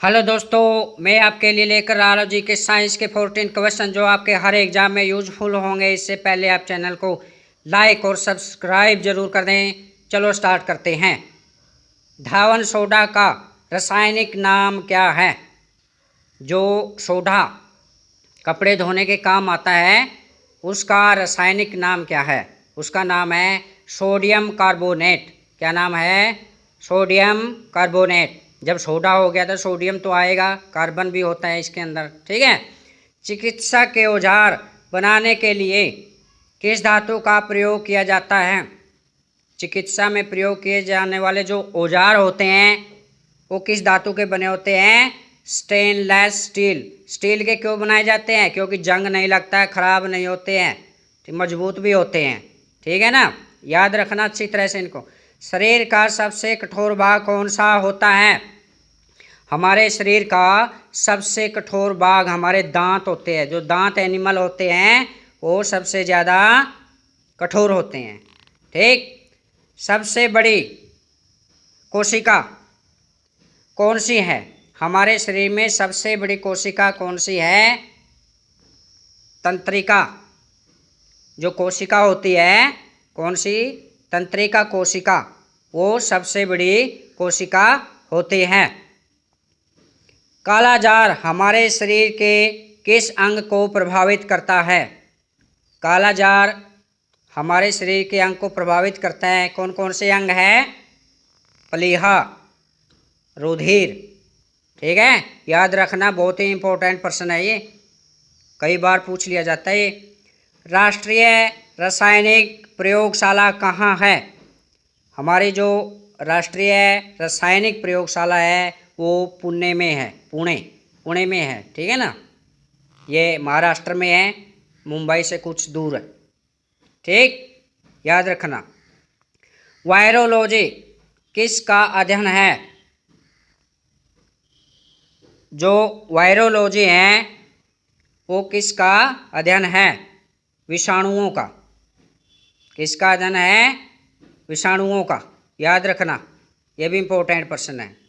Hello दोस्तों, मैं आपके लिए लेकर आ रहा हूँ जी के साइंस के 14 क्वेश्चन जो आपके हर एग्जाम में यूजफुल होंगे। इससे पहले आप चैनल को लाइक और सब्सक्राइब जरूर कर दें। चलो स्टार्ट करते हैं। धावन सोडा का रासायनिक नाम क्या है? जो सोडा कपड़े धोने के काम आता है उसका रासायनिक नाम क्या है? उसका नाम है सोडियम कार्बोनेट। क्या नाम है? Sodium carbonate. जब सोडा हो गया तो सोडियम तो आएगा, कार्बन भी होता है इसके अंदर, ठीक है। चिकित्सा के औजार बनाने के लिए किस धातु का प्रयोग किया जाता है? चिकित्सा में प्रयोग किए जाने वाले जो औजार होते हैं वो किस धातु के बने होते हैं? Stainless steel. स्टील के क्यों बनाए जाते हैं? क्योंकि जंग नहीं लगता है, खराब नहीं होते हैं, मजबूत भी होते हैं, ठीक है ना। याद रखना अच्छी तरह से इनको। शरीर का सबसे कठोर भाग कौन सा होता है? हमारे शरीर का सबसे कठोर भाग हमारे दांत होते हैं। जो दांत एनिमल होते हैं वो सबसे ज़्यादा कठोर होते हैं, ठीक। सबसे बड़ी कोशिका कौन सी है? हमारे शरीर में सबसे बड़ी कोशिका कौन सी है? तंत्रिका। जो कोशिका होती है कौन सी? तंत्रिका कोशिका, वो सबसे बड़ी कोशिका होती है। कालाजार हमारे शरीर के किस अंग को प्रभावित करता है? कालाजार हमारे शरीर के अंग को प्रभावित करता है। कौन कौन से अंग है? प्लीहा, रुधिर, ठीक है। याद रखना, बहुत ही इंपॉर्टेंट प्रश्न है ये, कई बार पूछ लिया जाता है। राष्ट्रीय रासायनिक प्रयोगशाला कहाँ है? हमारी जो राष्ट्रीय रासायनिक प्रयोगशाला है वो पुणे में है। पुणे में है, ठीक है ना। ये महाराष्ट्र में है, मुंबई से कुछ दूर है, ठीक। याद रखना। वायरोलॉजी किसका अध्ययन है? जो वायरोलॉजी है वो किसका अध्ययन है? विषाणुओं का। किसका अध्ययन है? विषाणुओं का। याद रखना, ये भी इंपॉर्टेंट प्रश्न है।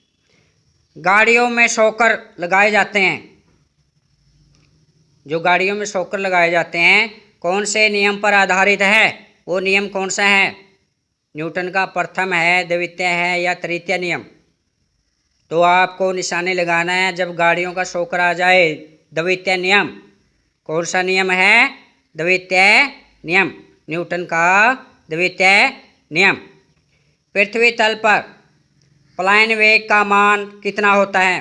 गाड़ियों में शॉकर लगाए जाते हैं। जो गाड़ियों में शॉकर लगाए जाते हैं कौन से नियम पर आधारित है? वो नियम कौन सा है? न्यूटन का प्रथम है, द्वितीय है या तृतीय नियम? तो आपको निशाने लगाना है जब गाड़ियों का शॉकर आ जाए। द्वितीय नियम। कौन सा नियम है? द्वितीय नियम, न्यूटन का द्वितीय नियम। पृथ्वी तल पर पलायन वेग का मान कितना होता है?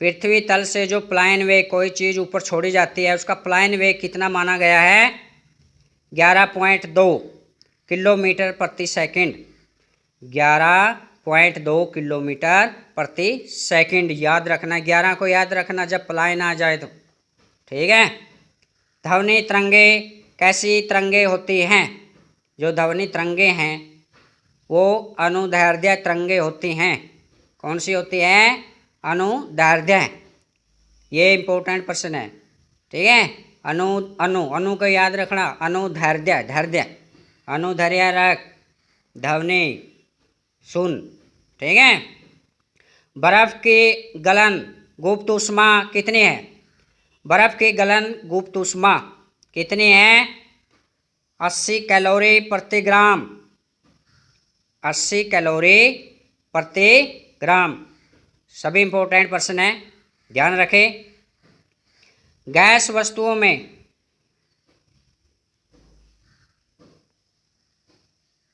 पृथ्वी तल से जो पलायन वेग, कोई चीज़ ऊपर छोड़ी जाती है, उसका पलायन वेग कितना माना गया है? 11.2 किलोमीटर प्रति सेकंड। 11.2 किलोमीटर प्रति सेकंड। याद रखना, 11 को याद रखना जब पलायन आ जाए तो, ठीक है। ध्वनि तरंगे कैसी तरंगे होती हैं? जो ध्वनि तरंगे हैं वो अनुदैर्ध्य तरंगे होती हैं। कौन सी होती है? अनुदैर्ध्य। ये इंपॉर्टेंट प्रश्न है, ठीक है। अनु अनु अनु को याद रखना, अनुदैर्ध्य, धैर्य, अनुधैर्य रख, ध्वनि सुन, ठीक है। बर्फ की गलन गुप्त ऊष्मा कितनी है? बर्फ की गलन गुप्त ऊष्मा कितनी है? 80 कैलोरी प्रति ग्राम। 80 कैलोरी प्रति ग्राम। सभी इंपॉर्टेंट प्रश्न है, ध्यान रखें। गैस वस्तुओं में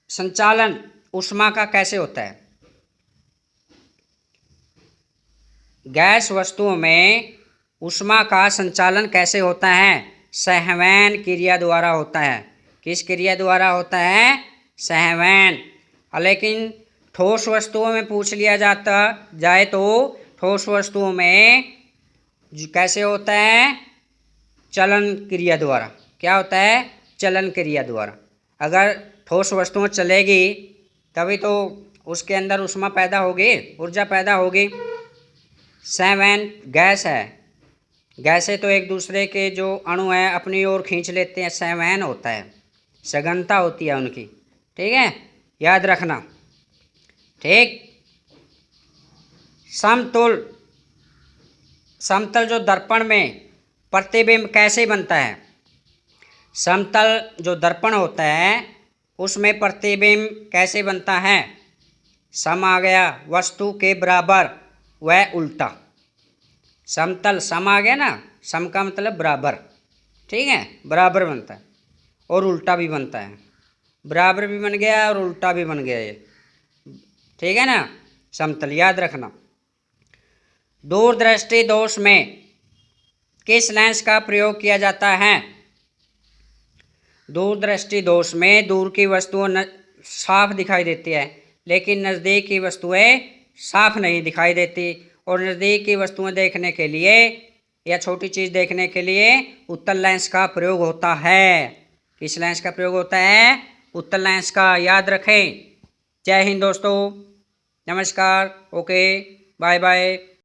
संचालन ऊष्मा का कैसे होता है? गैस वस्तुओं में ऊष्मा का संचालन कैसे होता है? संवहन क्रिया द्वारा होता है। किस क्रिया द्वारा होता है? संवहन। लेकिन ठोस वस्तुओं में पूछ लिया जाता जाए तो ठोस वस्तुओं में कैसे होता है? चलन क्रिया द्वारा। क्या होता है? चलन क्रिया द्वारा। अगर ठोस वस्तुएं चलेगी तभी तो उसके अंदर ऊष्मा पैदा होगी, ऊर्जा पैदा होगी। संवहन गैस है, गैसें तो एक दूसरे के जो अणु हैं अपनी ओर खींच लेते हैं, संवहन होता है, सघनता होती है उनकी, ठीक है। याद रखना, ठीक। समतुल समतल जो दर्पण में प्रतिबिंब कैसे बनता है? समतल जो दर्पण होता है उसमें प्रतिबिंब कैसे बनता है? सम आ गया, वस्तु के बराबर व उल्टा। समतल सम आ गया ना, सम का मतलब बराबर, ठीक है, बराबर बनता है और उल्टा भी बनता है। बराबर भी बन गया और उल्टा भी बन गया ये, ठीक है ना। समतल याद रखना। दूरदृष्टि दोष में किस लेंस का प्रयोग किया जाता है? दूरदृष्टि दोष में दूर की वस्तुएं साफ दिखाई देती है लेकिन नज़दीक की वस्तुएं साफ नहीं दिखाई देती, और नज़दीक की वस्तुएं देखने के लिए या छोटी चीज़ देखने के लिए उत्तल लेंस का प्रयोग होता है। किस लेंस का प्रयोग होता है? उत्तल लेंस का, याद रखें। जय हिंद दोस्तों, नमस्कार, ओके, बाय बाय।